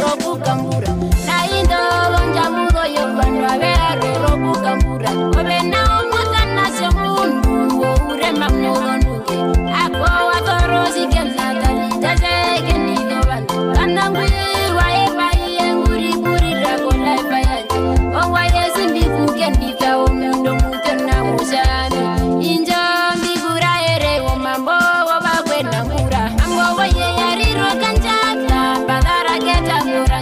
roro kukambura na indo lonja mudo yo vandu avea roro kukambura obena omuta nasyo mundu ure mamudo nunge ako watoro sikena talita seke nido vandu kanangwi wae vaie nguri buri rako laifa yanje owa yesi ndivuke ndita omundo mutena musami injo mbigura ere omambo wabakwe nangura ambo waye yariro kanjaka badara keta mura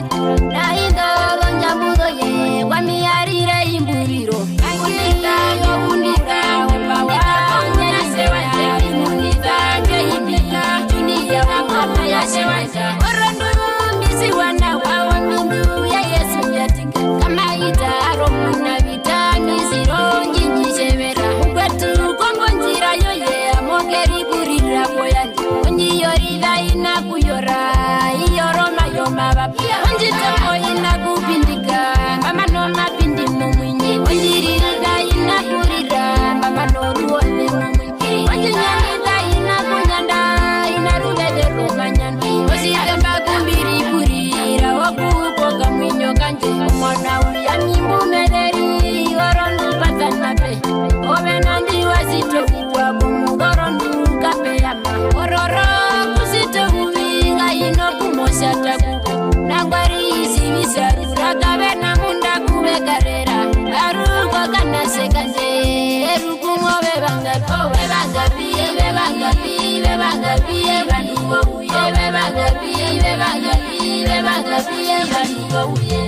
na indo lonja mudo ye wami yarire imburiro angita yobundika webawa nyasewa imundita keimika dunia wakama yasewanja oronduru misi wana wawa mindu ya yesu yatinga kama itaro muna vita misiro njinjishevera ukwetu kongo njira yoye amokeri burira koyanje onyiyorida ina kuyora iyoroma yoma bapia onjitemo ina kupindika mama no mapindi mumwinyi onjirida ina kurira mama no ruone mumwinyi onjinyanyida ina kunyanda ina rubede rumanyana ozikamba kumbiri kurira wakukoga mwinyo kanje omwana uya mimbumereri orondu patanape obenandi wasitokuwa kumugorondo kapeyama ororo kusitokuvinga ino kumoshatakuko nangwari isivisarura kabena munda kuvekarera aruko kanasekanje erukumo bebangapi vanduwo uye bebangapi vanduwo uye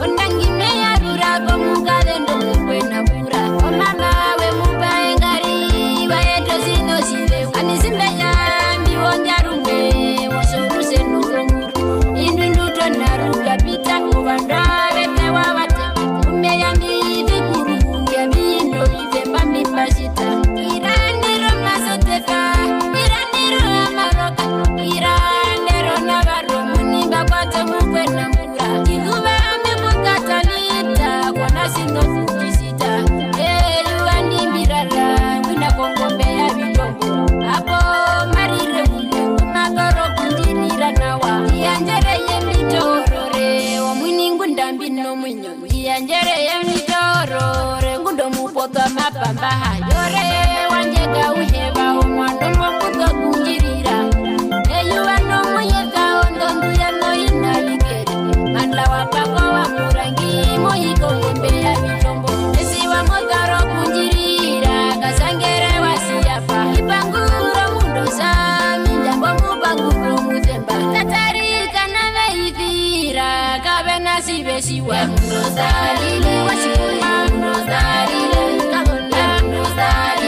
ondangime yarurako mukalendo mukwena mura omama we mupaengari vaeto zinoshive anisimbeya mbiwonjarumwe wosoruse nuromuru indunduto narukapita uvandavete wavate umeya mbivikurungia vindo vivemba mipashita irandiro masotefa irandiro amaroka irandero navaromuni vakwate mukwena mura iluva amekukatalita kwana sinofukisita eluvandimbirara wina kongombe ya vitombo apo marire ulengu magoro kundirira nawa iyanjereye mitorore omwiningu ndambino mwinyo iyanjereye mitorore ngundo mupota mapamba hayore wanjeka uheba omwano mokuto kunjirira eyuwano muyeka ondonduya noinabikere mandla wapako wamurangi moyikongombe ya vitombo esiwa motaro kunjirira kasangere wasiyapa ipanguro mundo sami njambo mupanguro mutemba tatarika naveivira kavena sivesiwa mundo salile wasikuma mundo salile kagona mundo salile